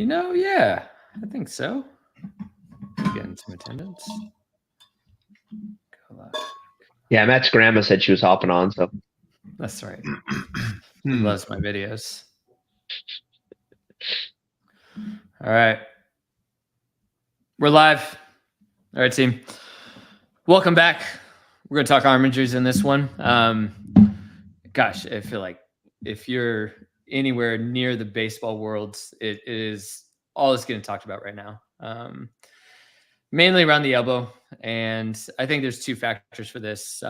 Yeah, I think so. Getting some attendance. Go live. Yeah, Matt's grandma said she was hopping on, so That's right. She loves my videos. All right. We're live. All right, team. Welcome back. We're going to talk arm injuries in this one. Gosh, I feel like if you're anywhere near the baseball world, it is all it's getting talked about right now. Mainly around the elbow. And I think there's two factors for this.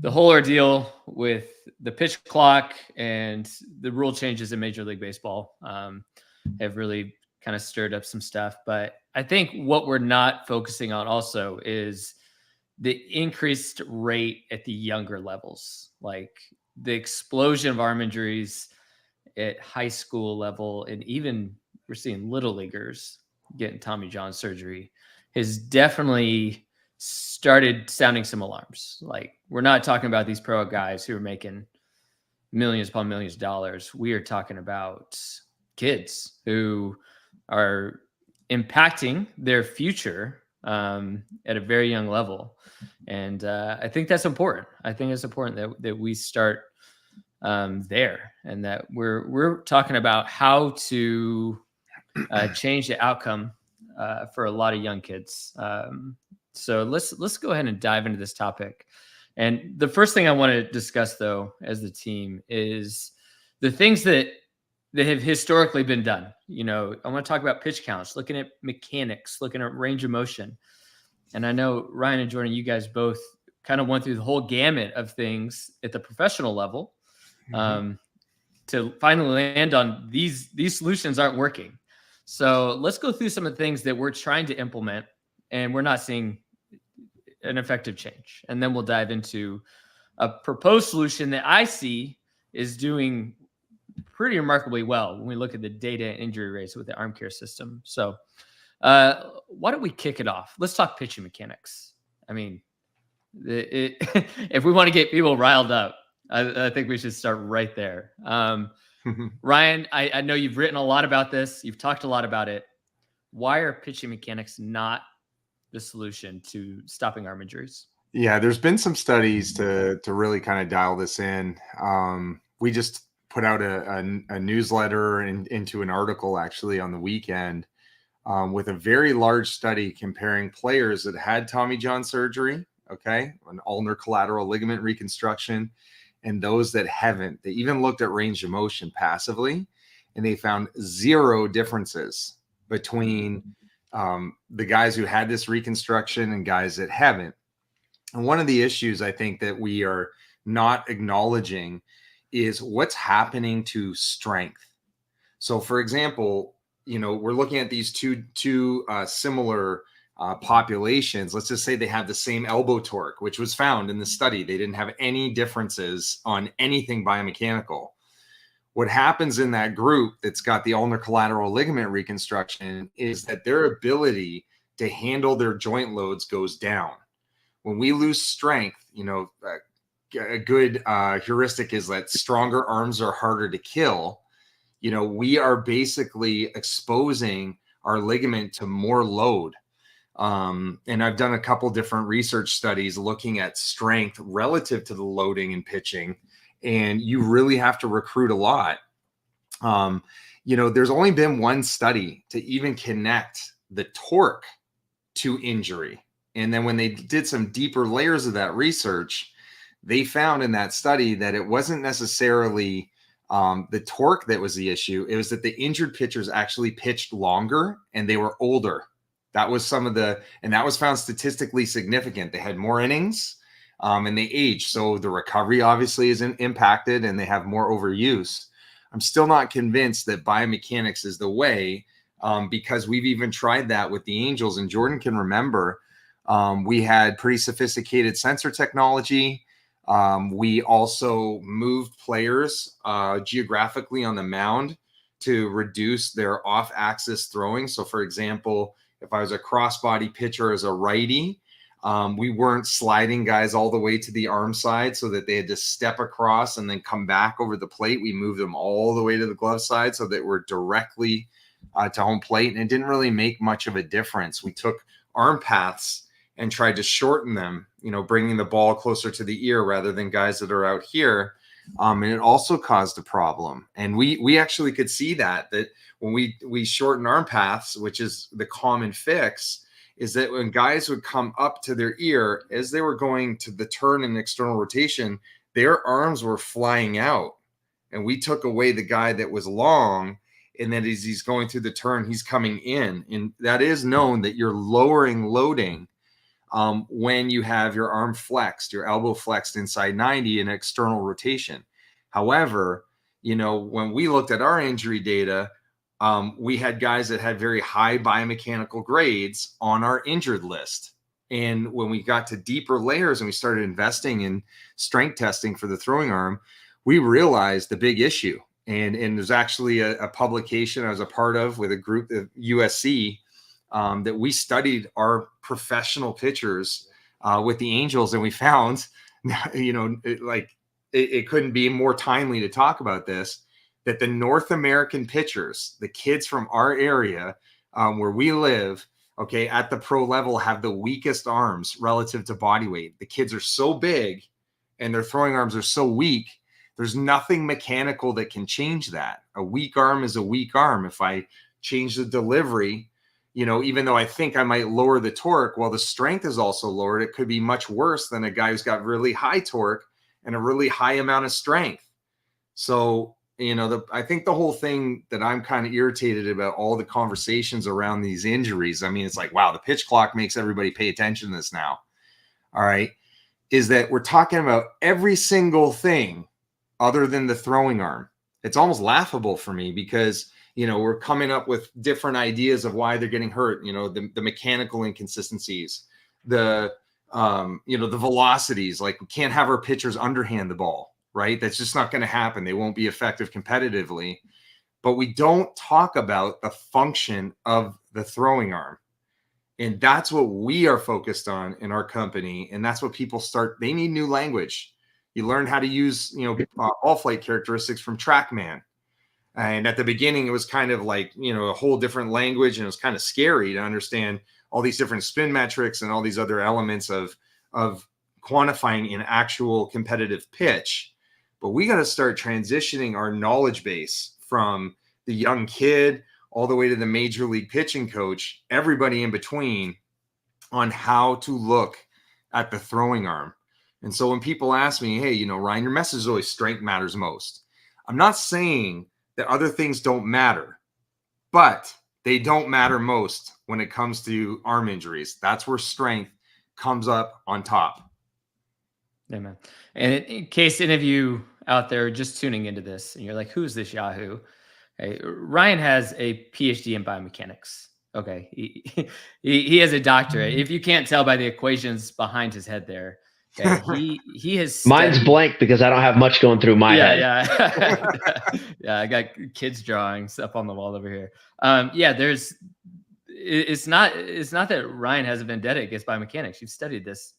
The whole ordeal with the pitch clock and the rule changes in Major League Baseball have really kind of stirred up some stuff. But I think what we're not focusing on also is the increased rate at the younger levels, like the explosion of arm injuries at high school level, and even we're seeing little leaguers getting Tommy John surgery, has definitely started sounding some alarms. Like, we're not talking about these pro guys who are making millions upon millions of dollars. We are talking about kids who are impacting their future at a very young level. And I think that's important. I think it's important that we start there, and that we're talking about how to change the outcome for a lot of young kids. So let's go ahead and dive into this topic. And the first thing I want to discuss, though, as the team, is the things that have historically been done. I want to talk about pitch counts, looking at mechanics, looking at range of motion. And I know Ryan and Jordan, you guys both kind of went through the whole gamut of things at the professional level to finally land on these solutions aren't working. So let's go through some of the things that we're trying to implement and we're not seeing an effective change. And then we'll dive into a proposed solution that I see is doing pretty remarkably well when we look at the data and injury rates with the arm care system. So why don't we kick it off? Let's talk pitching mechanics. I mean, if we want to get people riled up, I think we should start right there. Ryan, I know you've written a lot about this. You've talked a lot about it. Why are pitching mechanics not the solution to stopping arm injuries? Yeah, there's been some studies to really kind of dial this in. We just put out a newsletter into an article actually on the weekend with a very large study comparing players that had Tommy John surgery, an ulnar collateral ligament reconstruction, and those that haven't. They even looked at range of motion passively, and they found zero differences between the guys who had this reconstruction and guys that haven't. And one of the issues I think that we are not acknowledging is what's happening to strength. So, for example, we're looking at these two similar populations. Let's just say they have the same elbow torque, which was found in the study. They didn't have any differences on anything biomechanical. What happens in that group that's got the ulnar collateral ligament reconstruction is that their ability to handle their joint loads goes down. When we lose strength, a good heuristic is that stronger arms are harder to kill. We are basically exposing our ligament to more load. And I've done a couple different research studies looking at strength relative to the loading and pitching, and you really have to recruit a lot. There's only been one study to even connect the torque to injury. And then when they did some deeper layers of that research, they found in that study that it wasn't necessarily the torque that was the issue. It was that the injured pitchers actually pitched longer and they were older. That was and that was found statistically significant. They had more innings and they aged. So the recovery obviously is impacted and they have more overuse. I'm still not convinced that biomechanics is the way because we've even tried that with the Angels, and Jordan can remember we had pretty sophisticated sensor technology. We also moved players geographically on the mound to reduce their off-axis throwing. So, for example, if I was a crossbody pitcher as a righty, We weren't sliding guys all the way to the arm side so that they had to step across and then come back over the plate. We moved them all the way to the glove side so that we're directly to home plate, and it didn't really make much of a difference. We took arm paths and tried to shorten them, bringing the ball closer to the ear rather than guys that are out here. And it also caused a problem. And we actually could see that when we shorten arm paths, which is the common fix, is that when guys would come up to their ear as they were going to the turn and external rotation, their arms were flying out. And we took away the guy that was long, and then as he's going through the turn, he's coming in. And that is known that you're lowering loading when you have your arm flexed, your elbow flexed inside 90 in external rotation. However, when we looked at our injury data, we had guys that had very high biomechanical grades on our injured list. And when we got to deeper layers and we started investing in strength testing for the throwing arm, we realized the big issue. And there's actually a publication I was a part of with a group of USC that we studied our professional pitchers with the Angels, and we found, it couldn't be more timely to talk about this, that the North American pitchers, the kids from our area where we live, okay, at the pro level, have the weakest arms relative to body weight. The kids are so big and their throwing arms are so weak. There's nothing mechanical that can change that. A weak arm is a weak arm. If I change the delivery, even though I think I might lower the torque, well, the strength is also lowered. It could be much worse than a guy who's got really high torque and a really high amount of strength. So, I think the whole thing that I'm kind of irritated about, all the conversations around these injuries, I mean, it's like, wow, the pitch clock makes everybody pay attention to this now. All right. Is that we're talking about every single thing other than the throwing arm. It's almost laughable for me because, we're coming up with different ideas of why they're getting hurt, the mechanical inconsistencies, the velocities. Like, we can't have our pitchers underhand the ball, right? That's just not going to happen. They won't be effective competitively. But we don't talk about the function of the throwing arm. And that's what we are focused on in our company. And that's what people they need new language. You learn how to use, ball flight characteristics from TrackMan. And at the beginning, it was kind of like, a whole different language, and it was kind of scary to understand all these different spin metrics and all these other elements of quantifying an actual competitive pitch. But we got to start transitioning our knowledge base from the young kid all the way to the major league pitching coach, everybody in between, on how to look at the throwing arm. And so when people ask me, hey, Ryan, your message is always strength matters most. I'm not saying that other things don't matter, but they don't matter most when it comes to arm injuries. That's where strength comes up on top. Amen. And in case any of you out there just tuning into this and you're like, who's this Yahoo? Hey, Ryan has a PhD in biomechanics. Okay. He has a doctorate. If you can't tell by the equations behind his head there, okay, he has studied. Mine's blank because I don't have much going through my head. Yeah. Yeah. I got kids drawings up on the wall over here. It's not that Ryan has a vendetta against biomechanics. You've studied this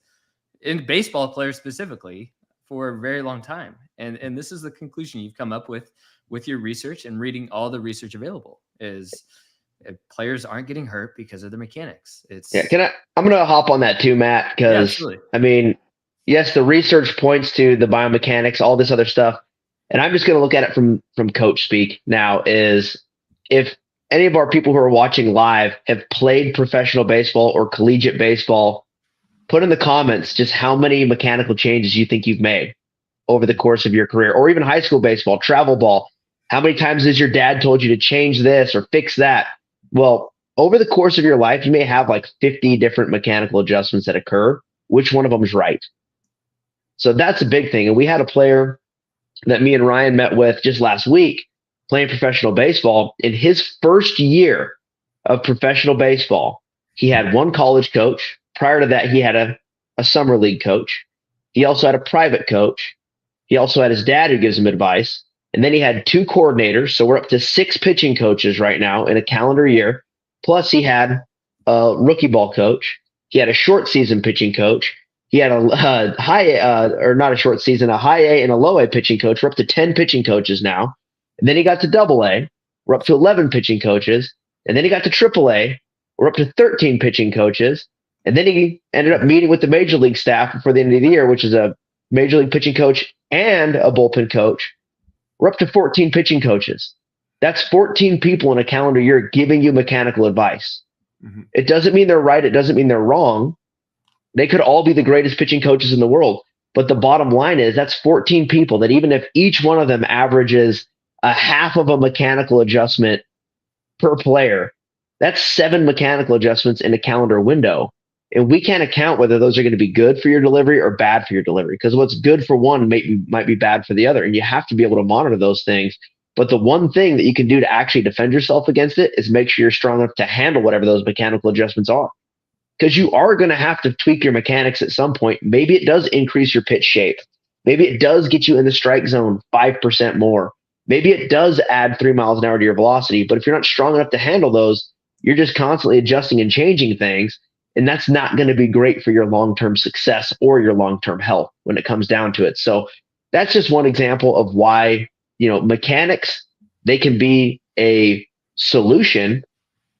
in baseball players specifically for a very long time. And this is the conclusion you've come up with your research and reading all the research available is players aren't getting hurt because of the mechanics. I'm going to hop on that too, Matt, because yes, the research points to the biomechanics, all this other stuff. And I'm just going to look at it from coach speak now is if any of our people who are watching live have played professional baseball or collegiate baseball, put in the comments just how many mechanical changes you think you've made over the course of your career, or even high school baseball, travel ball. How many times has your dad told you to change this or fix that? Well, over the course of your life, you may have like 50 different mechanical adjustments that occur. Which one of them is right? So that's a big thing. And we had a player that me and Ryan met with just last week playing professional baseball. In his first year of professional baseball, he had one college coach. Prior to that, he had a summer league coach. He also had a private coach. He also had his dad who gives him advice. And then he had 2 coordinators. So we're up to 6 pitching coaches right now in a calendar year. Plus he had a rookie ball coach. He had a short season pitching coach. He had a or not a short season, a high A and a low A pitching coach. We're up to 10 pitching coaches now. And then he got to double A. We're up to 11 pitching coaches. And then he got to triple A. We're up to 13 pitching coaches. And then he ended up meeting with the major league staff before the end of the year, which is a major league pitching coach and a bullpen coach. We're up to 14 pitching coaches. That's 14 people in a calendar year giving you mechanical advice. Mm-hmm. It doesn't mean they're right. It doesn't mean they're wrong. They could all be the greatest pitching coaches in the world. But the bottom line is that's 14 people that even if each one of them averages a half of a mechanical adjustment per player, that's 7 mechanical adjustments in a calendar window. And we can't account whether those are going to be good for your delivery or bad for your delivery, because what's good for one might be bad for the other. And you have to be able to monitor those things. But the one thing that you can do to actually defend yourself against it is make sure you're strong enough to handle whatever those mechanical adjustments are. Because you are going to have to tweak your mechanics at some point. Maybe it does increase your pitch shape. Maybe it does get you in the strike zone 5% more. Maybe it does add 3 miles an hour to your velocity. But if you're not strong enough to handle those, you're just constantly adjusting and changing things. And that's not going to be great for your long-term success or your long-term health when it comes down to it. So that's just one example of why, mechanics, they can be a solution,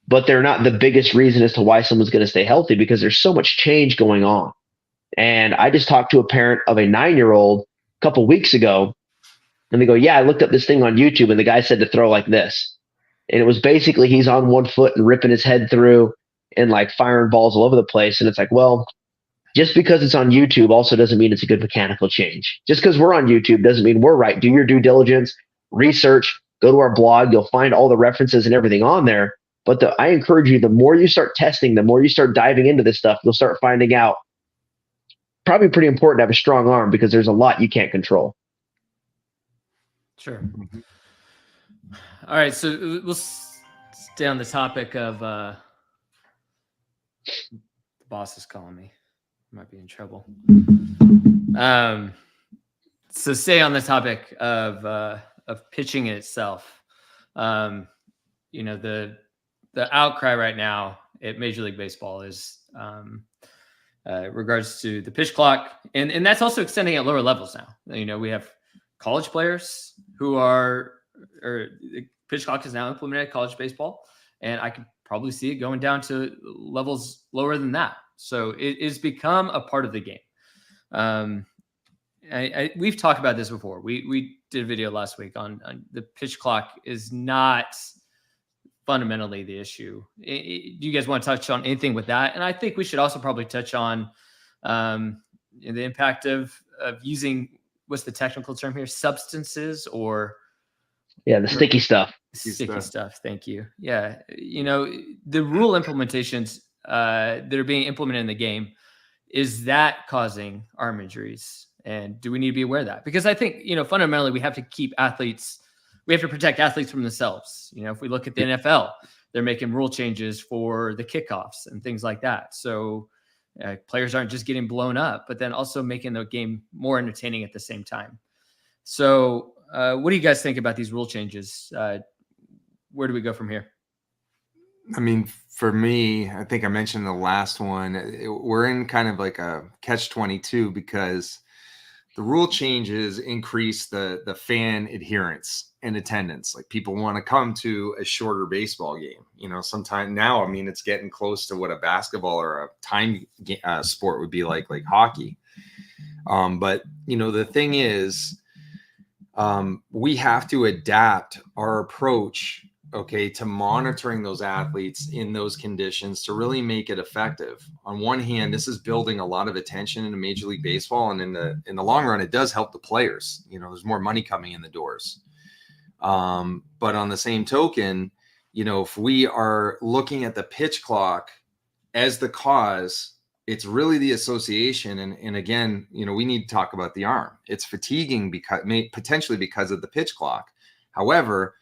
but they're not the biggest reason as to why someone's going to stay healthy, because there's so much change going on. And I just talked to a parent of a 9-year-old a couple weeks ago, and they go, yeah, I looked up this thing on YouTube and the guy said to throw like this. And it was basically he's on one foot and ripping his head through and like firing balls all over the place. And it's like, well, just because it's on YouTube also doesn't mean it's a good mechanical change. Just because we're on YouTube doesn't mean we're right. Do your due diligence, research, go to our blog. You'll find all the references and everything on there. But I encourage you, the more you start testing, the more you start diving into this stuff, you'll start finding out. Probably pretty important to have a strong arm because there's a lot you can't control. Sure. All right. So we'll stay on the topic of the boss is calling me. Might be in trouble. So stay on the topic of pitching itself. The outcry right now at Major League Baseball is regards to the pitch clock, and that's also extending at lower levels now. We have college players who or the pitch clock is now implemented at college baseball, and I could probably see it going down to levels lower than that. So it has become a part of the game. We've talked about this before. We did a video last week on the pitch clock is not fundamentally the issue. Do you guys want to touch on anything with that? And I think we should also probably touch on the impact of using, what's the technical term here? Substances or... Yeah, the sticky stuff. Sticky stuff. Thank you. Yeah. The rule implementations that are being implemented in the game, is that causing arm injuries? And do we need to be aware of that? Because I think, fundamentally we have to protect athletes from themselves. If we look at the NFL, they're making rule changes for the kickoffs and things like that. So players aren't just getting blown up, but then also making the game more entertaining at the same time. So what do you guys think about these rule changes? Where do we go from here? I mean, for me, I think I mentioned the last one, we're in kind of like a catch-22 because the rule changes increase the fan adherence and attendance. Like people want to come to a shorter baseball game. Sometime now, I mean, it's getting close to what a basketball or a time sport would be like hockey. But the thing is, we have to adapt our approach, to monitoring those athletes in those conditions to really make it effective. On one hand, this is building a lot of attention into Major League Baseball, and in the long run, it does help the players. There's more money coming in the doors. But on the same token, if we are looking at the pitch clock as the cause, it's really the association. And again, we need to talk about the arm. It's fatiguing potentially because of the pitch clock. However,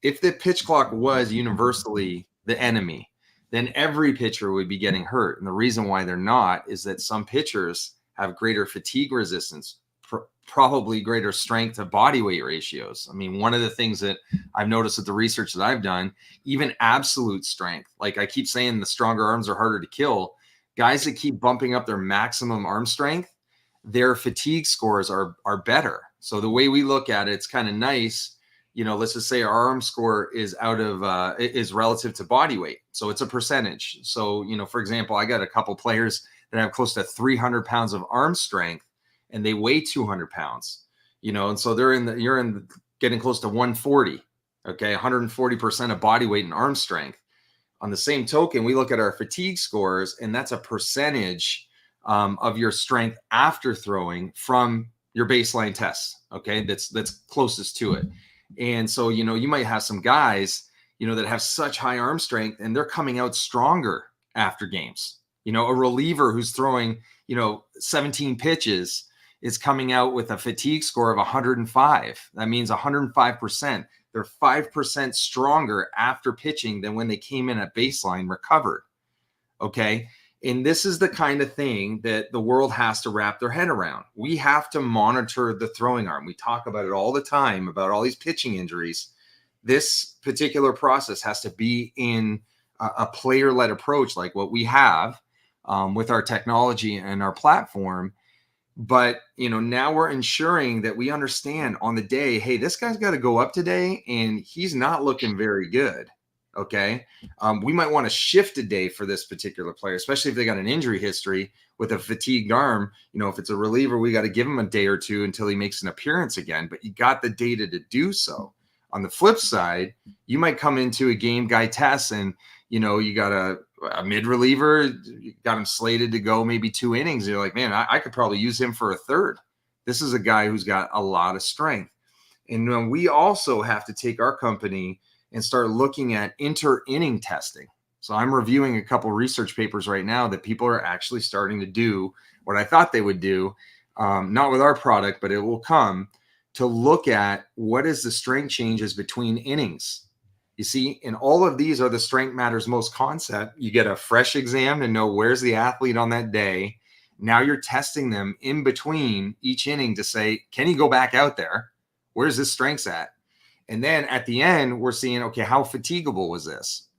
if the pitch clock was universally the enemy, then every pitcher would be getting hurt. And the reason why they're not is that some pitchers have greater fatigue resistance, probably greater strength to body weight ratios. I mean, one of the things that I've noticed with the research that I've done, even absolute strength, like I keep saying, the stronger arms are harder to kill. guys that keep bumping up their maximum arm strength, their fatigue scores are better. So the way we look at it, it's kind of nice. You know, let's just say our arm score is is relative to body weight. So it's a percentage. So, you know, for example, I got a couple players that have close to 300 pounds of arm strength and they weigh 200 pounds, you know, and so you're getting close to 140, okay, 140% of body weight and arm strength. On the same token, we look at our fatigue scores, and that's a percentage of your strength after throwing from your baseline test. Okay, that's closest to it. And so, you know, you might have some guys, you know, that have such high arm strength, and they're coming out stronger after games. You know, a reliever who's throwing, you know, 17 pitches is coming out with a fatigue score of 105. That means 105%. They're 5% stronger after pitching than when they came in at baseline recovered. Okay. And this is the kind of thing that the world has to wrap their head around. We have to monitor the throwing arm. We talk about it all the time about all these pitching injuries. This particular process has to be in a player-led approach like what we have with our technology and our platform. But, you know, now we're ensuring that we understand on the day, hey, this guy's got to go up today and he's not looking very good. Okay. We might want to shift a day for this particular player, especially if they got an injury history with a fatigued arm. You know, if it's a reliever, we got to give him a day or two until he makes an appearance again, but you got the data to do so. On the flip side, you might come into a game, guy tests, and, you know, you got a mid reliever, you got him slated to go maybe 2 innings. You're like, man, I could probably use him for a third. This is a guy who's got a lot of strength. And we also have to take our company and start looking at inter-inning testing. So I'm reviewing a couple research papers right now that people are actually starting to do what I thought they would do, not with our product, but it will come to look at what is the strength changes between innings. You see, and all of these are the strength matters most concept. You get a fresh exam to know where's the athlete on that day. Now you're testing them in between each inning to say, can he go back out there? Where's his strengths at? And then at the end, we're seeing, okay, how fatigable was this?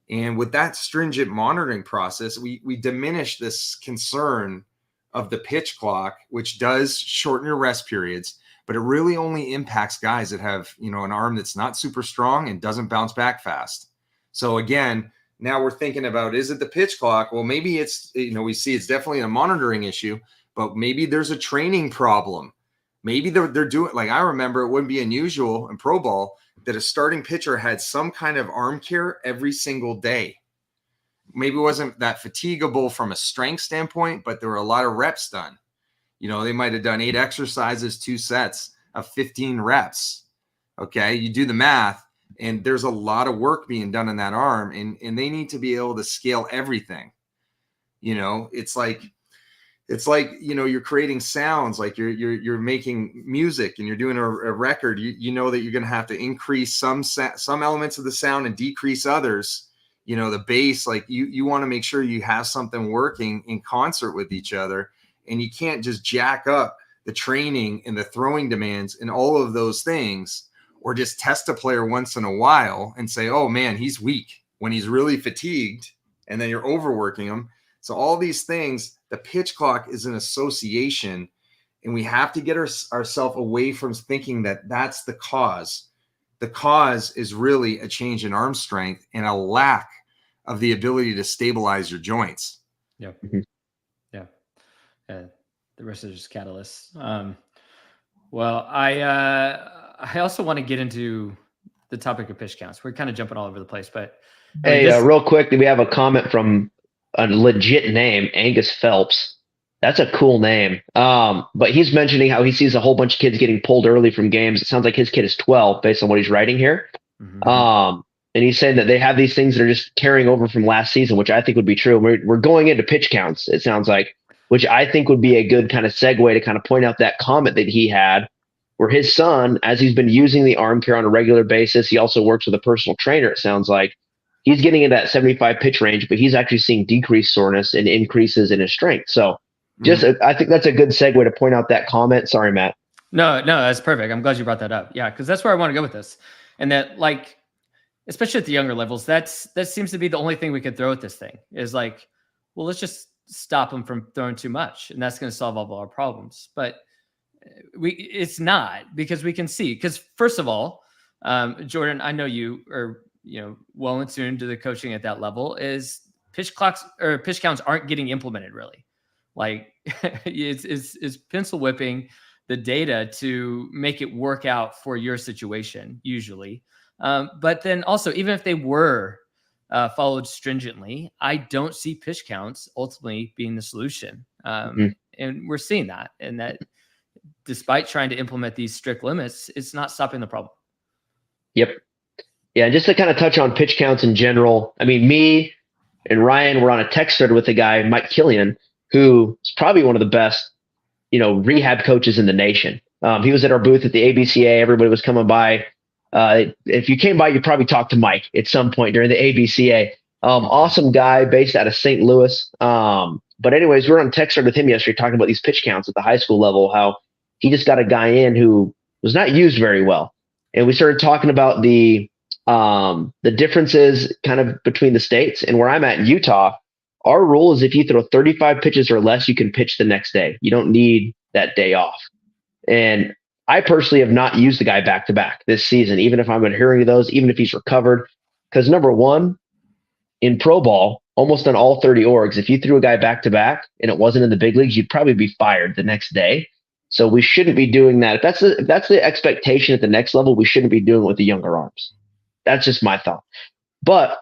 And with that stringent monitoring process, we diminish this concern of the pitch clock, which does shorten your rest periods, but it really only impacts guys that have, you know, an arm that's not super strong and doesn't bounce back fast. So again, now we're thinking about, is it the pitch clock? Well, maybe it's, you know, we see it's definitely a monitoring issue, but maybe there's a training problem. Maybe they're doing, like, I remember it wouldn't be unusual in pro ball that a starting pitcher had some kind of arm care every single day. Maybe it wasn't that fatigable from a strength standpoint, but there were a lot of reps done. You know, they might have done 8 exercises, 2 sets of 15 reps. Okay. You do the math, and there's a lot of work being done in that arm, and they need to be able to scale everything. You know, it's like, you know, you're creating sounds, like you're making music and you're doing a record. You know that you're going to have to increase some elements of the sound and decrease others. You know, the bass, like you want to make sure you have something working in concert with each other, and you can't just jack up the training and the throwing demands and all of those things, or just test a player once in a while and say, oh man, he's weak, when he's really fatigued, and then you're overworking him. So all these things, the pitch clock is an association, and we have to get ourselves away from thinking that that's the cause. The cause is really a change in arm strength and a lack of the ability to stabilize your joints. Yeah. Yeah. The rest is just catalysts. Well, I also want to get into the topic of pitch counts. We're kind of jumping all over the place, but hey, real quick, we have a comment from a legit name, Angus Phelps. That's a cool name. But he's mentioning how he sees a whole bunch of kids getting pulled early from games. It sounds like his kid is 12 based on what he's writing here. Mm-hmm. And he's saying that they have these things that are just carrying over from last season, which I think would be true. We're going into pitch counts, it sounds like, which I think would be a good kind of segue to kind of point out that comment that he had, where his son, as he's been using the arm care on a regular basis, he also works with a personal trainer, it sounds like. He's getting into that 75 pitch range, but he's actually seeing decreased soreness and increases in his strength. So I think that's a good segue to point out that comment. Sorry, Matt. No, that's perfect. I'm glad you brought that up. Yeah, because that's where I want to go with this. And that, like, especially at the younger levels, that seems to be the only thing we could throw at this thing is like, well, let's just stop them from throwing too much, and that's going to solve all our problems. But it's not, because we can see, because first of all, Jordan, I know you are, well in tune to the coaching at that level, is pitch clocks or pitch counts aren't getting implemented really. Like it's pencil whipping the data to make it work out for your situation usually. But then also, even if they were followed stringently, I don't see pitch counts ultimately being the solution. And we're seeing that, and that despite trying to implement these strict limits, it's not stopping the problem. Yep. Yeah. Just to kind of touch on pitch counts in general. I mean, me and Ryan were on a text thread with a guy, Mike Killian, who is probably one of the best, rehab coaches in the nation. He was at our booth at the ABCA. Everybody was coming by. If you came by, you probably talked to Mike at some point during the ABCA. Awesome guy based out of St. Louis. But anyways, we were on text thread with him yesterday talking about these pitch counts at the high school level, how he just got a guy in who was not used very well. And we started talking about the differences kind of between the states. And where I'm at in Utah, our rule is if you throw 35 pitches or less, you can pitch the next day. You don't need that day off. And I personally have not used the guy back to back this season, even if I'm adhering to those, even if he's recovered. Because number one, in pro ball, almost on all 30 orgs, if you threw a guy back to back and it wasn't in the big leagues, you'd probably be fired the next day. So we shouldn't be doing that. If that's the expectation at the next level, we shouldn't be doing it with the younger arms. That's just my thought. But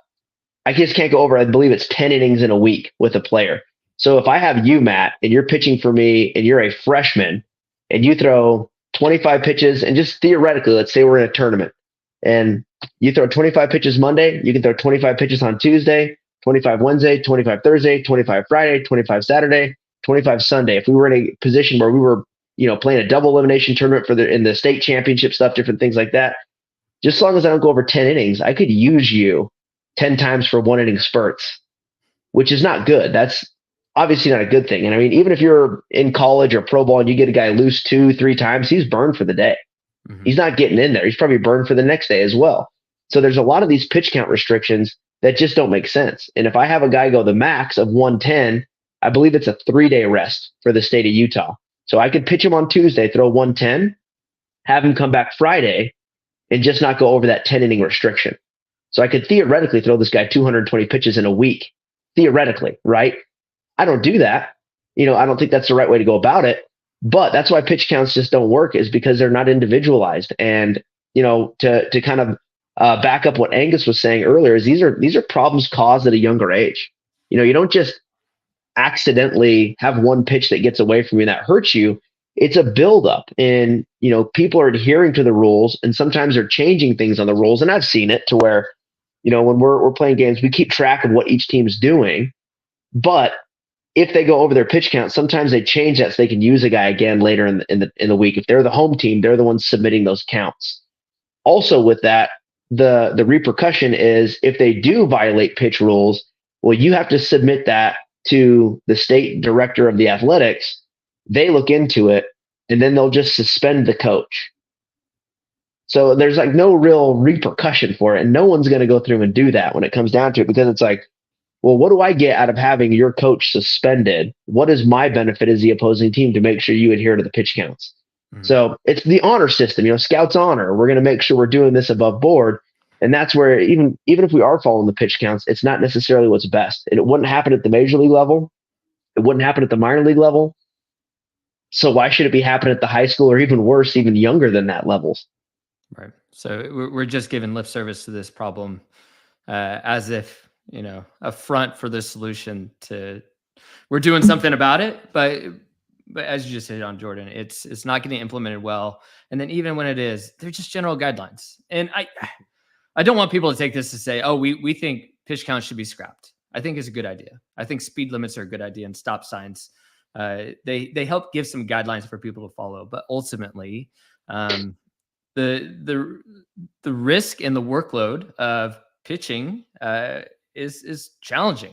I just can't go over, I believe it's 10 innings in a week with a player. So if I have you, Matt, and you're pitching for me and you're a freshman and you throw 25 pitches, and just theoretically, let's say we're in a tournament and you throw 25 pitches Monday, you can throw 25 pitches on Tuesday, 25 Wednesday, 25 Thursday, 25 Friday, 25 Saturday, 25 Sunday. If we were in a position where we were, playing a double elimination tournament in the state championship stuff, different things like that, just as long as I don't go over 10 innings, I could use you 10 times for 1 inning spurts, which is not good. That's obviously not a good thing. And I mean, even if you're in college or pro ball and you get a guy loose 2-3 times, he's burned for the day. Mm-hmm. He's not getting in there. He's probably burned for the next day as well. So there's a lot of these pitch count restrictions that just don't make sense. And if I have a guy go the max of 110, I believe it's a 3-day rest for the state of Utah. So I could pitch him on Tuesday, throw 110, have him come back Friday, and just not go over that 10 inning restriction. So I could theoretically throw this guy 220 pitches in a week, theoretically, right? I don't do that. I don't think that's the right way to go about it. But that's why pitch counts just don't work, is because they're not individualized. And, to kind of back up what Angus was saying earlier, is these are problems caused at a younger age. You don't just accidentally have one pitch that gets away from you that hurts you. It's a buildup, and people are adhering to the rules, and sometimes they're changing things on the rules. And I've seen it to where, when we're playing games, we keep track of what each team's doing. But if they go over their pitch count, sometimes they change that so they can use a guy again later in the week. If they're the home team, they're the ones submitting those counts. Also, with that, the repercussion is if they do violate pitch rules, well, you have to submit that to the state director of the athletics. They look into it, and then they'll just suspend the coach. So there's like no real repercussion for it, and no one's going to go through and do that when it comes down to it, because it's like, well, what do I get out of having your coach suspended? What is my benefit as the opposing team to make sure you adhere to the pitch counts? Mm-hmm. So it's the honor system, Scouts honor. We're going to make sure we're doing this above board. And that's where even if we are following the pitch counts, it's not necessarily what's best. And it wouldn't happen at the major league level. It wouldn't happen at the minor league level. So why should it be happening at the high school, or even worse, even younger than that levels? Right. So we're just giving lip service to this problem as if, a front for the solution to, we're doing something about it. But as you just hit on, Jordan, it's not getting implemented well. And then even when it is, they're just general guidelines. And I don't want people to take this to say, oh, we think pitch counts should be scrapped. I think it's a good idea. I think speed limits are a good idea, and stop signs. They help give some guidelines for people to follow. But ultimately, the risk and the workload of pitching is challenging.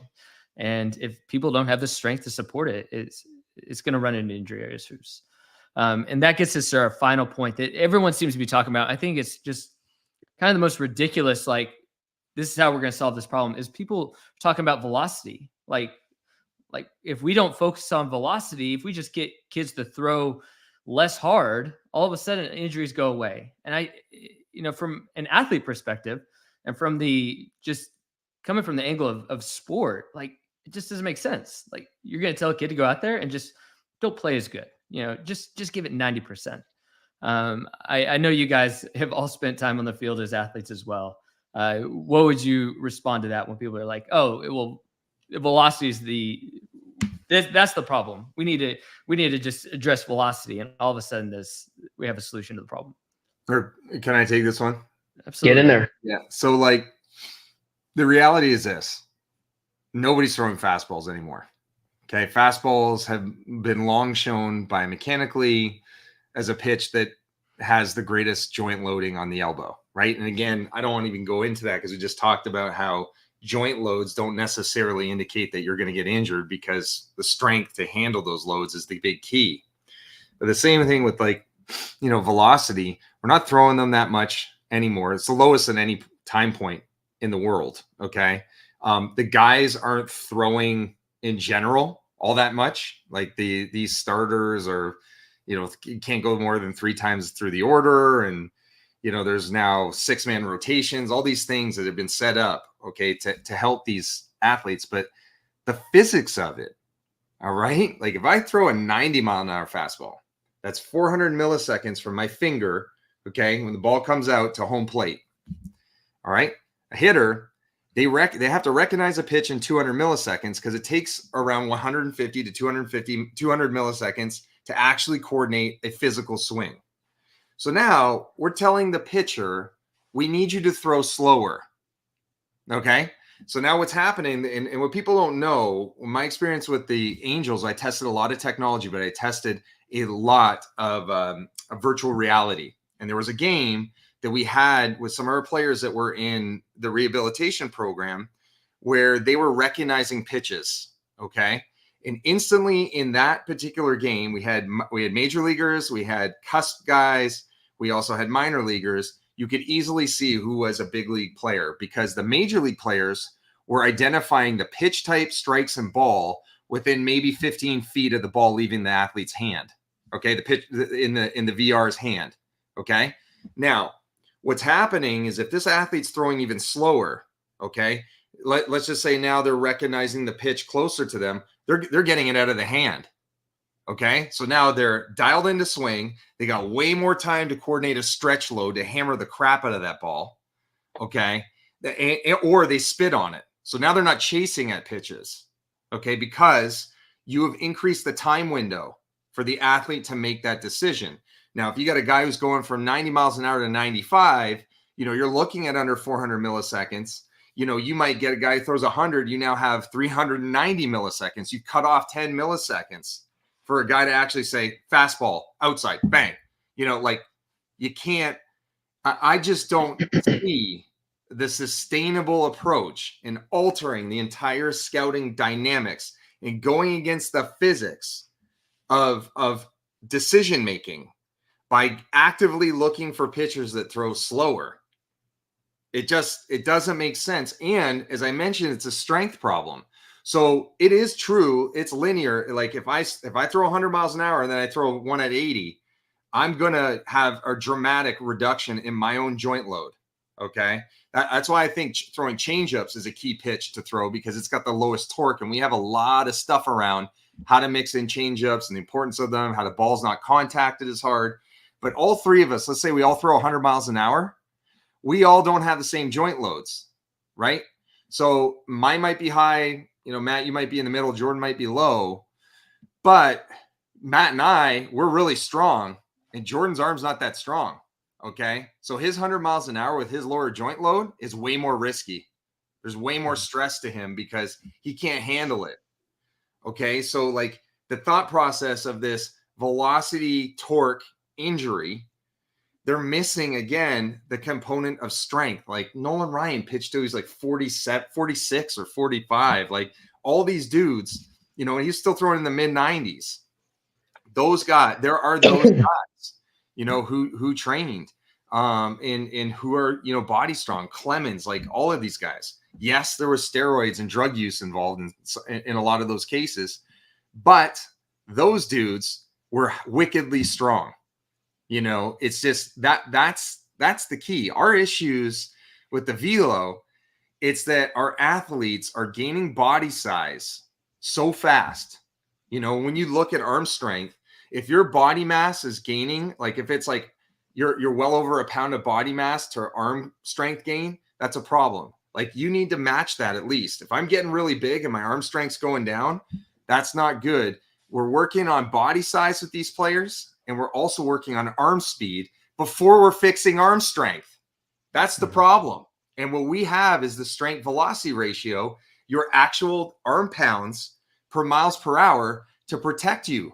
And if people don't have the strength to support it, it's going to run into injury issues. And that gets us to our final point that everyone seems to be talking about. I think it's just kind of the most ridiculous, like, this is how we're going to solve this problem, is people talking about velocity. Like, Like if we don't focus on velocity, if we just get kids to throw less hard, all of a sudden injuries go away. And from an athlete perspective and from the just coming from the angle of sport, like it just doesn't make sense. Like you're going to tell a kid to go out there and just don't play as good, just give it 90%. I know you guys have all spent time on the field as athletes as well. What would you respond to that when people are like, "Oh, velocity is that's the problem. We need to just address velocity," and all of a sudden we have a solution to the problem. Or can I take this one? Absolutely. Get in there. Yeah. So like the reality is this: nobody's throwing fastballs anymore. Okay, fastballs have been long shown biomechanically as a pitch that has the greatest joint loading on the elbow, right? And again, I don't want to even go into that because we just talked about how joint loads don't necessarily indicate that you're going to get injured because the strength to handle those loads is the big key. But the same thing with velocity. We're not throwing them that much anymore. It's the lowest at any time point in the world. Okay. The guys aren't throwing in general all that much. Like these starters are, you can't go more than 3 times through the order. And, there's now 6-man rotations, all these things that have been set up, okay, to help these athletes. But the physics of it, all right? Like if I throw a 90-mile-an-hour fastball, that's 400 milliseconds from my finger, okay, when the ball comes out to home plate, all right? A hitter, they have to recognize a pitch in 200 milliseconds because it takes around 150 to 200 milliseconds to actually coordinate a physical swing. So now we're telling the pitcher, we need you to throw slower. Okay. So now what's happening, and what people don't know, my experience with the Angels, I tested a lot of technology, but I tested a lot of virtual reality. And there was a game that we had with some of our players that were in the rehabilitation program where they were recognizing pitches. Okay. And instantly in that particular game, we had major leaguers, we had cusp guys, we also had minor leaguers. You could easily see who was a big league player because the major league players were identifying the pitch type, strikes, and ball within maybe 15 feet of the ball leaving the athlete's hand. Okay, the pitch in the VR's hand. Okay, now what's happening is if this athlete's throwing even slower, okay, let's just say now they're recognizing the pitch closer to them. They're getting it out of the hand. Okay. So now they're dialed into swing. They got way more time to coordinate a stretch load to hammer the crap out of that ball. Okay. Or they spit on it. So now they're not chasing at pitches. Okay. Because you have increased the time window for the athlete to make that decision. Now, if you got a guy who's going from 90 miles an hour to 95, you're looking at under 400 milliseconds. You might get a guy who throws 100. You now have 390 milliseconds. You cut off 10 milliseconds for a guy to actually say fastball outside, bang. You can't. I just don't see the sustainable approach in altering the entire scouting dynamics and going against the physics of decision making by actively looking for pitchers that throw slower. It doesn't make sense. And as I mentioned, it's a strength problem. So it is true. It's linear. Like if I throw 100 miles an hour and then I throw one at 80, I'm going to have a dramatic reduction in my own joint load. Okay. That's why I think throwing changeups is a key pitch to throw because it's got the lowest torque. And we have a lot of stuff around how to mix in changeups and the importance of them, how the ball's not contacted as hard. But all three of us, let's say we all throw 100 miles an hour. We all don't have the same joint loads, right? So mine might be high. Matt, you might be in the middle. Jordan might be low. But Matt and I, we're really strong. And Jordan's arm's not that strong. Okay. So his 100 miles an hour with his lower joint load is way more risky. There's way more stress to him because he can't handle it. Okay. So like the thought process of this velocity torque injury, they're missing again the component of strength. Like Nolan Ryan pitched to he's like 46 or 45. Like all these dudes, and he's still throwing in the mid 90s. Those guys, there are those guys, who trained. and who are, body strong. Clemens, like all of these guys. Yes, there was steroids and drug use involved in a lot of those cases, but those dudes were wickedly strong. It's just that's the key. Our issues with the velo, it's that our athletes are gaining body size so fast. When you look at arm strength, if your body mass is gaining, like if it's like you're well over a pound of body mass to arm strength gain, that's a problem. Like you need to match that at least. If I'm getting really big and my arm strength's going down, that's not good. We're working on body size with these players, and we're also working on arm speed before we're fixing arm strength. That's the problem. And what we have is the strength velocity ratio, your actual arm pounds per miles per hour to protect you.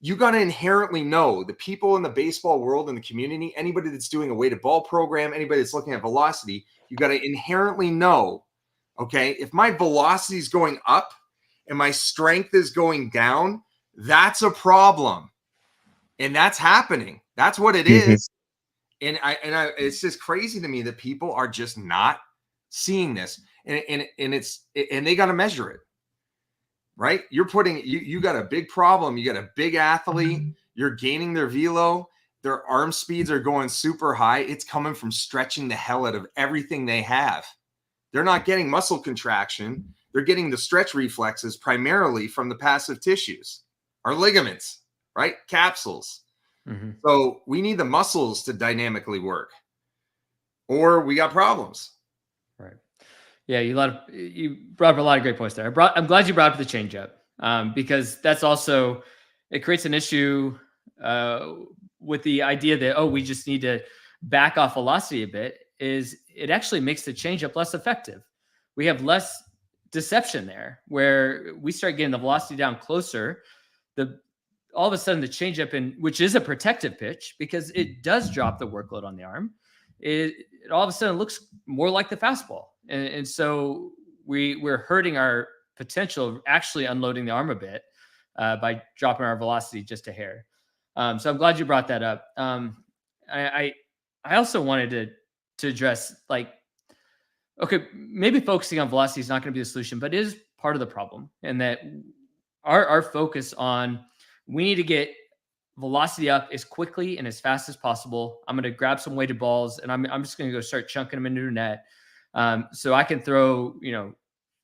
You got to inherently know, the people in the baseball world, in the community, anybody that's doing a weighted ball program, anybody that's looking at velocity, you got to inherently know, okay, if my velocity is going up and my strength is going down, that's a problem. And that's happening. That's what it is. And it's just crazy to me that people are just not seeing this. And they got to measure it. Right? You're putting, you got a big problem. You got a big athlete. You're gaining their velo. Their arm speeds are going super high. It's coming from stretching the hell out of everything they have. They're not getting muscle contraction. They're getting the stretch reflexes primarily from the passive tissues, our ligaments, right? Capsules. Mm-hmm. So we need the muscles to dynamically work, or we got problems. Right. Yeah, you brought up a lot of great points there. I'm glad you brought up the changeup, because that's also, it creates an issue with the idea that, we just need to back off velocity a bit. Is it actually makes the changeup less effective? We have less deception there, where we start getting the velocity down closer. All of a sudden the changeup, which is a protective pitch because it does drop the workload on the arm, it all of a sudden looks more like the fastball. And so we're hurting our potential of actually unloading the arm a bit by dropping our velocity just a hair. So I'm glad you brought that up. I also wanted to address, like, okay, maybe focusing on velocity is not going to be the solution, but it is part of the problem. And that our focus on, we need to get velocity up as quickly and as fast as possible. I'm going to grab some weighted balls and I'm just going to go start chunking them into the net. So I can throw,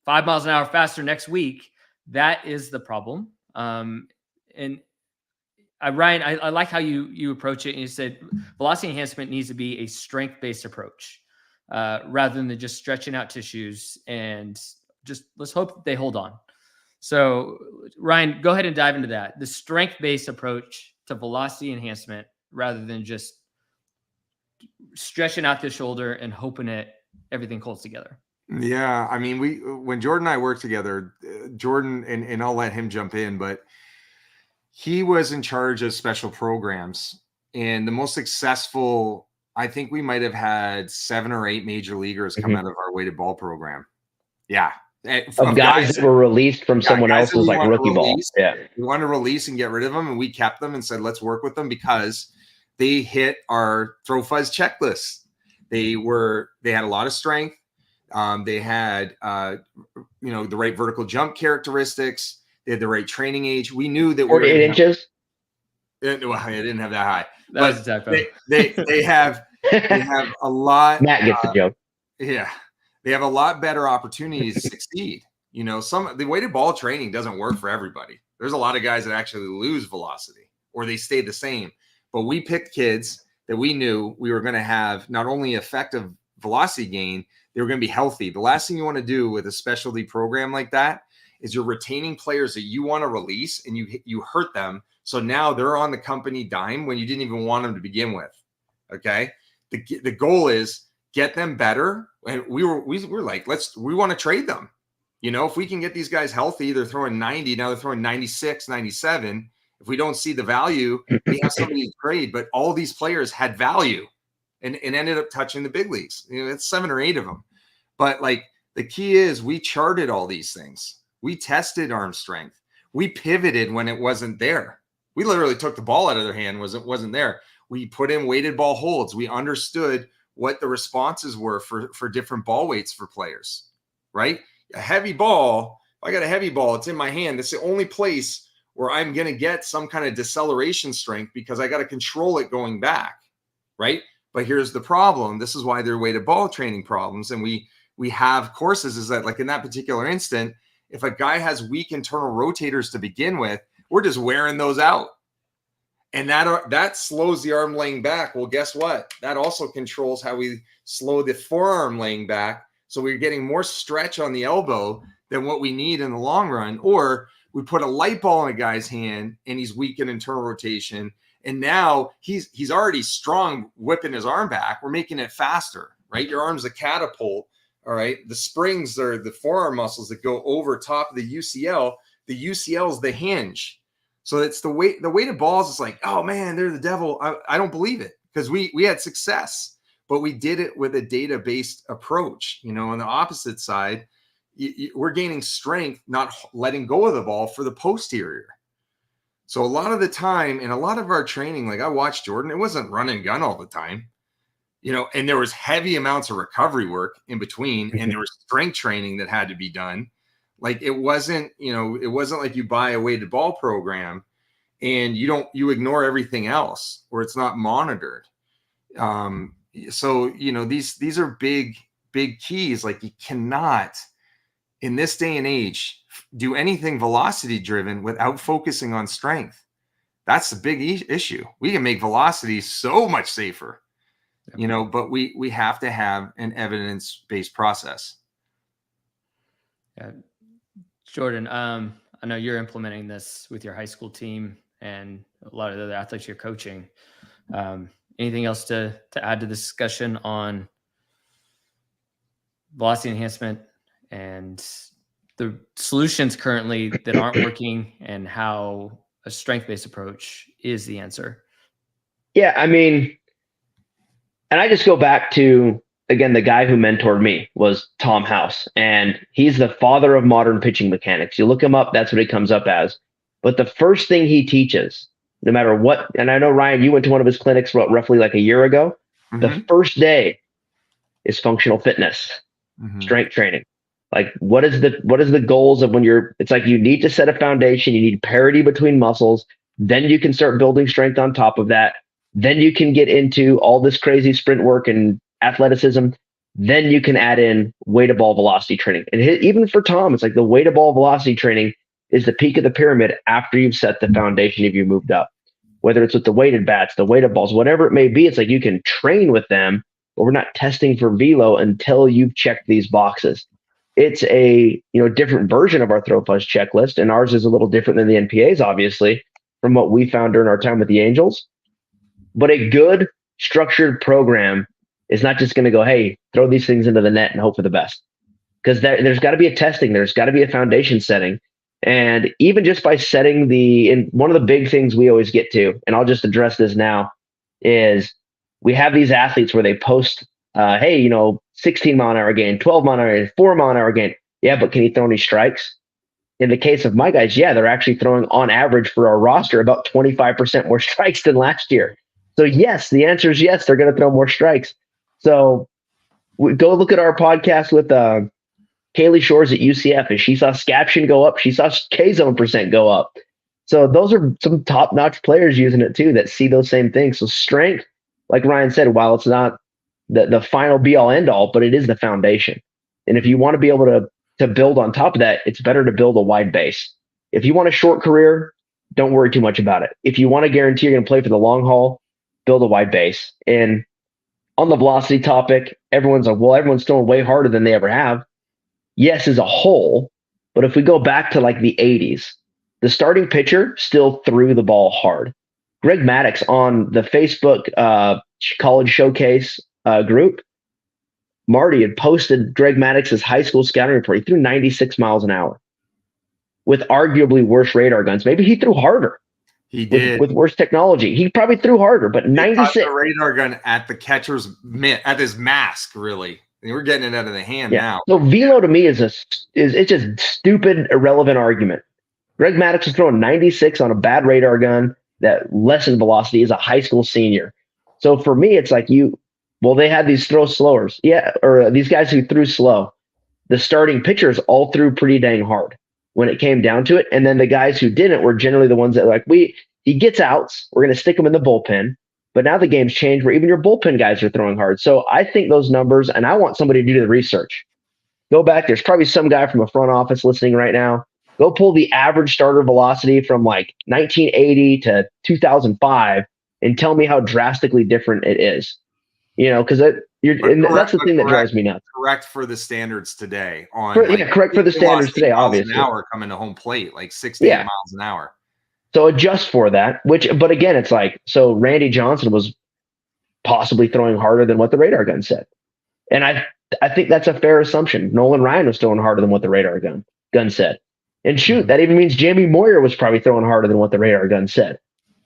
5 miles an hour faster next week. That is the problem. And Ryan, I like how you approach it. And you said velocity enhancement needs to be a strength-based approach, rather than just stretching out tissues and just let's hope that they hold on. So Ryan, go ahead and dive into that. The strength-based approach to velocity enhancement, rather than just stretching out the shoulder and hoping everything holds together. Yeah. I mean, when Jordan and I worked together, Jordan, and I'll let him jump in, but he was in charge of special programs, and the most successful, I think we might have had 7 or 8 major leaguers come out of our weighted ball program. Yeah. Of guys that were released from someone else's like rookie ball. Yeah. We wanted to release and get rid of them, and we kept them and said, let's work with them because they hit our throw fuzz checklist. They had a lot of strength. They had, the right vertical jump characteristics. They had the right training age. We knew that 48 inches. Well, I didn't have that high. That was a typo. They have a lot. Matt gets the joke. Yeah. They have a lot better opportunities to succeed. The weighted ball training doesn't work for everybody. There's a lot of guys that actually lose velocity or they stay the same. But we picked kids that we knew we were going to have not only effective velocity gain, they were going to be healthy. The last thing you want to do with a specialty program like that is you're retaining players that you want to release and you hurt them. So now they're on the company dime when you didn't even want them to begin with. Okay. The goal is get them better. And we were like, we want to trade them. If we can get these guys healthy, they're throwing 90. Now they're throwing 96, 97. If we don't see the value, we have somebody to trade. But all these players had value and ended up touching the big leagues. It's 7 or 8 of them. But like the key is we charted all these things. We tested arm strength. We pivoted when it wasn't there. We literally took the ball out of their hand. Wasn't there. We put in weighted ball holds. We understood what the responses were for different ball weights for players, right? A heavy ball, if I got a heavy ball, it's in my hand. That's the only place where I'm going to get some kind of deceleration strength because I got to control it going back, right? But here's the problem. This is why they're weighted ball training problems. And we have courses is that like in that particular instant, if a guy has weak internal rotators to begin with, we're just wearing those out. And that slows the arm laying back. Well, guess what? That also controls how we slow the forearm laying back. So we're getting more stretch on the elbow than what we need in the long run. Or we put a light ball in a guy's hand and he's weak in internal rotation. And now he's already strong whipping his arm back. We're making it faster, right? Your arm's a catapult. All right. The springs are the forearm muscles that go over top of the UCL. The UCL is the hinge. So it's the weighted balls. It's like, oh man, they're the devil. I don't believe it because we had success, but we did it with a data-based approach. You know, on the opposite side, we're gaining strength, not letting go of the ball for the posterior. So a lot of the time in a lot of our training, like I watched Jordan, it wasn't run and gun all the time, you know, and there was heavy amounts of recovery work in between, and there was strength training that had to be done. Like it wasn't like you buy a weighted ball program and you ignore everything else or it's not monitored. So, you know, these are big keys. Like you cannot in this day and age do anything velocity driven without focusing on strength. That's the big issue. We can make velocity so much safer, you know, but we have to have an evidence-based process. Yeah. Jordan, I know you're implementing this with your high school team and a lot of the other athletes you're coaching. Anything else to add to the discussion on velocity enhancement and the solutions currently that aren't working and how a strength-based approach is the answer? Yeah, I mean, and I just go back to, again, the guy who mentored me was Tom House, and he's the father of modern pitching mechanics. You look him up, that's what he comes up as. But the first thing he teaches, no matter what, and I know, Ryan, you went to one of his clinics roughly like a year ago. Mm-hmm. The first day is functional fitness, strength training. Like what is the goals of when it's like you need to set a foundation, you need parity between muscles, then you can start building strength on top of that. Then you can get into all this crazy sprint work and athleticism. Then you can add in weighted ball velocity training. And even for Tom, it's like the weighted ball velocity training is the peak of the pyramid after you've set the foundation if you moved up. Whether it's with the weighted bats, the weighted balls, whatever it may be, it's like you can train with them, but we're not testing for velo until you've checked these boxes. It's a different version of our Throw Fuzz checklist, and ours is a little different than the NPA's, obviously, from what we found during our time with the Angels. But a good structured program is not just going to go, hey, throw these things into the net and hope for the best. Because there's got to be a testing, there's got to be a foundation setting. And even just by setting and one of the big things we always get to, and I'll just address this now, is we have these athletes where they post, hey, 16 mile an hour gain, 12 mile an hour gain, 4 mile an hour gain. Yeah, but can he throw any strikes? In the case of my guys, yeah, they're actually throwing on average for our roster about 25% more strikes than last year. So yes, the answer is yes, they're going to throw more strikes. So go look at our podcast with Kaylee Shores at UCF, and she saw Scaption go up. She saw K-zone percent go up. So those are some top-notch players using it too that see those same things. So strength, like Ryan said, while it's not the final be-all, end-all, but it is the foundation. And if you want to be able to build on top of that, it's better to build a wide base. If you want a short career, don't worry too much about it. If you want to guarantee you're going to play for the long haul, build a wide base. And on the velocity topic, everyone's like, well, everyone's throwing way harder than they ever have. Yes, as a whole, but if we go back to like the 80s, the starting pitcher still threw the ball hard. Greg Maddux on the Facebook college showcase group, Marty had posted Greg Maddox's high school scouting report. He threw 96 miles an hour with arguably worse radar guns. Maybe he threw harder. He did. With worse technology. He probably threw harder, but 96. The radar gun at the catcher's at his mask, really. We're getting it out of the hand now. So velo to me is it's just stupid, irrelevant argument. Greg Maddux is throwing 96 on a bad radar gun that lessened velocity as a high school senior. So for me, it's like they had these throw slowers. Yeah. Or these guys who threw slow. The starting pitchers all threw pretty dang hard when it came down to it. And then the guys who didn't were generally the ones that he gets outs. We're going to stick him in the bullpen. But now the game's changed where even your bullpen guys are throwing hard. So I think those numbers, and I want somebody to do the research. Go back. There's probably some guy from a front office listening right now. Go pull the average starter velocity from like 1980 to 2005 and tell me how drastically different it is. Because that's the thing that drives me nuts. Correct for the standards today. Correct for the standards today, obviously. An hour coming to home plate, like 60 miles an hour. So adjust for that, but again, it's like, so Randy Johnson was possibly throwing harder than what the radar gun said. And I think that's a fair assumption. Nolan Ryan was throwing harder than what the radar gun said. And shoot, that even means Jamie Moyer was probably throwing harder than what the radar gun said.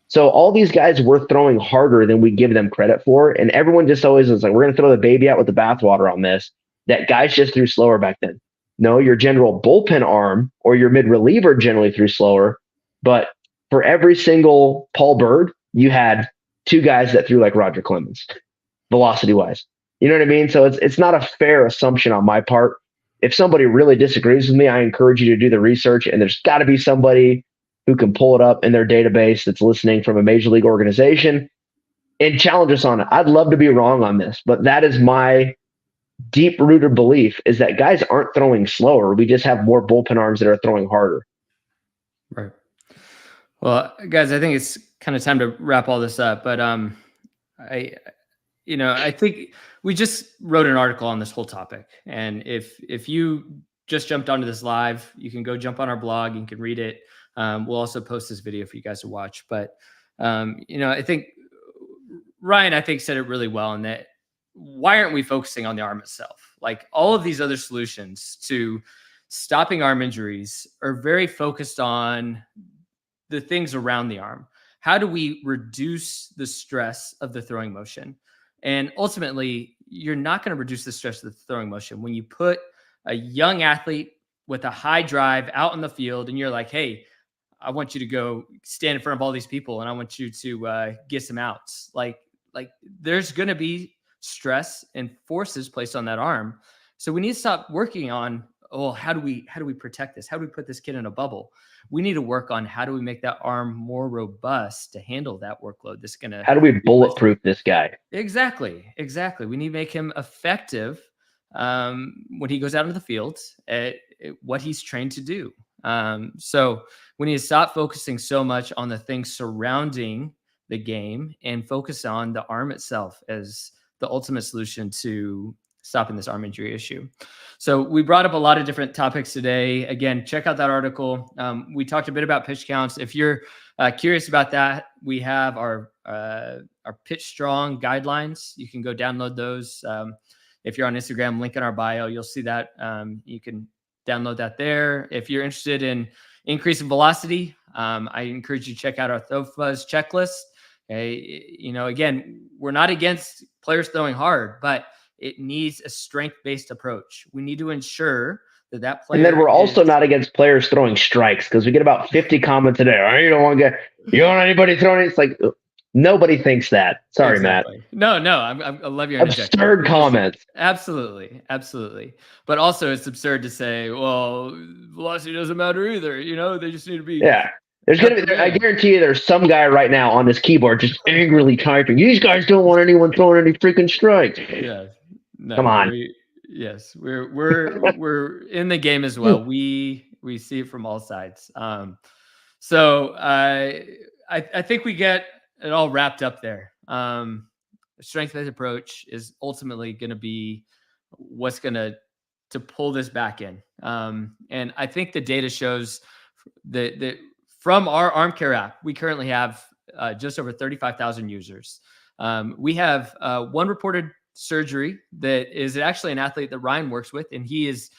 So all these guys were throwing harder than we give them credit for. And everyone just always is like, we're going to throw the baby out with the bathwater on this. That guys just threw slower back then. No, your general bullpen arm or your mid reliever generally threw slower. But for every single Paul Bird, you had two guys that threw like Roger Clemens, velocity wise. You know what I mean? So it's not a fair assumption on my part. If somebody really disagrees with me, I encourage you to do the research, and there's got to be somebody who can pull it up in their database that's listening from a major league organization and challenge us on it. I'd love to be wrong on this, but that is my deep-rooted belief, is that guys aren't throwing slower. We just have more bullpen arms that are throwing harder. Right. Well, guys, I think it's kind of time to wrap all this up, but I think we just wrote an article on this whole topic, and if you just jumped onto this live, you can go jump on our blog. You can read it. We'll also post this video for you guys to watch. But I think Ryan, said it really well in that. Why aren't we focusing on the arm itself? Like, all of these other solutions to stopping arm injuries are very focused on the things around the arm. How do we reduce the stress of the throwing motion? And ultimately, you're not going to reduce the stress of the throwing motion when you put a young athlete with a high drive out in the field and you're like, hey, I want you to go stand in front of all these people and I want you to get some outs. Like there's going to be stress and forces placed on that arm. So we need to stop working on, how do we protect this? How do we put this kid in a bubble? We need to work on how do we make that arm more robust to handle that workload. That's going to, how do we bulletproof this guy? Exactly. We need to make him effective when he goes out into the field at what he's trained to do. So we need to stop focusing so much on the things surrounding the game and focus on the arm itself as the ultimate solution to stopping this arm injury issue. So we brought up a lot of different topics today. Again, check out that article. We talked a bit about pitch counts. If you're curious about that, we have our Pitch Strong guidelines. You can go download those. If you're on Instagram, link in our bio, you'll see that. You can download that there. If you're interested in increasing velocity, I encourage you to check out our Throw Fuzz checklist. Again, we're not against players throwing hard, but it needs a strength-based approach. We need to ensure that player. And then we're also not against players throwing strikes, because we get about 50 comments a day. Oh, you don't want anybody throwing it. It's like, nobody thinks that. Sorry, exactly. Matt. No, I love your absurd comments. Absolutely. But also, it's absurd to say, well, velocity doesn't matter either. They just need to be. Yeah. There's gonna be. I guarantee you, there's some guy right now on this keyboard just angrily typing. These guys don't want anyone throwing any freaking strikes. Yeah. No, come on. We're in the game as well. We see it from all sides. So I think we get it all wrapped up there. The strength-based approach is ultimately going to be what's going to pull this back in. And I think the data shows that from our Arm Care app, we currently have just over 35,000 users. We have one reported surgery that is actually an athlete that Ryan works with, and he is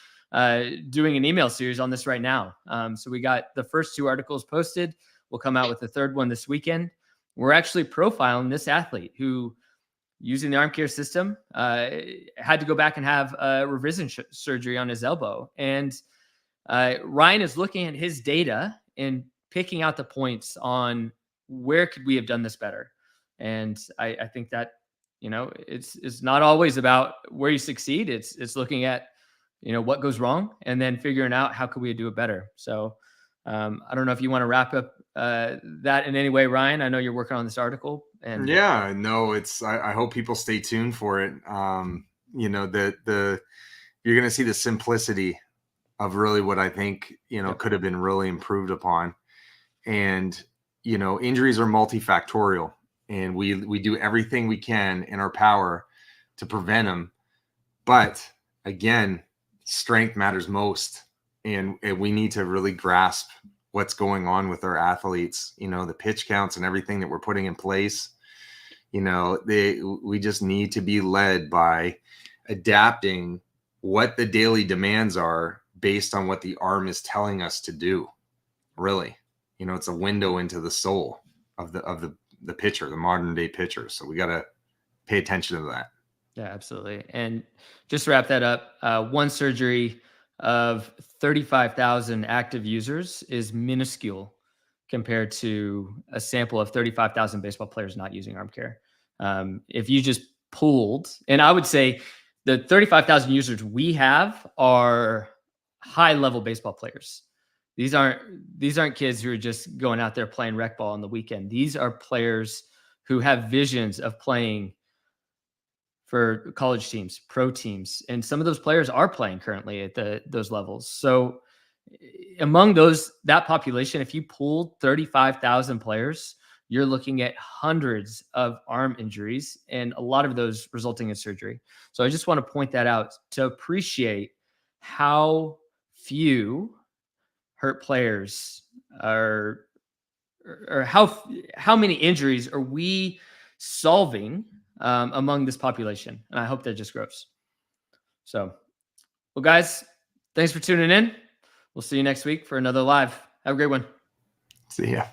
doing an email series on this right now. So we got the first 2 articles posted. We'll come out with the 3rd one this weekend. We're actually profiling this athlete who, using the Arm Care system, had to go back and have a revision surgery on his elbow. And Ryan is looking at his data and picking out the points on where could we have done this better. And I think that, it's not always about where you succeed. It's looking at, what goes wrong and then figuring out how could we do it better. So I don't know if you want to wrap up that in any way, Ryan. I know you're working on this article. And yeah, no, I hope people stay tuned for it. You're going to see the simplicity of really what I think, could have been really improved upon. And, injuries are multifactorial, and we do everything we can in our power to prevent them. But again, strength matters most. And we need to really grasp what's going on with our athletes, the pitch counts and everything that we're putting in place. We just need to be led by adapting what the daily demands are based on what the arm is telling us to do. Really, it's a window into the soul of the pitcher, the modern day pitcher. So we got to pay attention to that. Yeah, absolutely. And just to wrap that up, one surgery of 35,000 active users is minuscule compared to a sample of 35,000 baseball players not using arm care. If you just pooled, and I would say the 35,000 users we have are high level baseball players. These aren't kids who are just going out there playing rec ball on the weekend. These are players who have visions of playing for college teams, pro teams, and some of those players are playing currently at those levels. So among that population, if you pooled 35,000 players, you're looking at hundreds of arm injuries and a lot of those resulting in surgery. So I just want to point that out to appreciate how few hurt players are, or how many injuries are we solving among this population. And I hope that just grows. So, well, guys, thanks for tuning in. We'll see you next week for another live. Have a great one. See ya.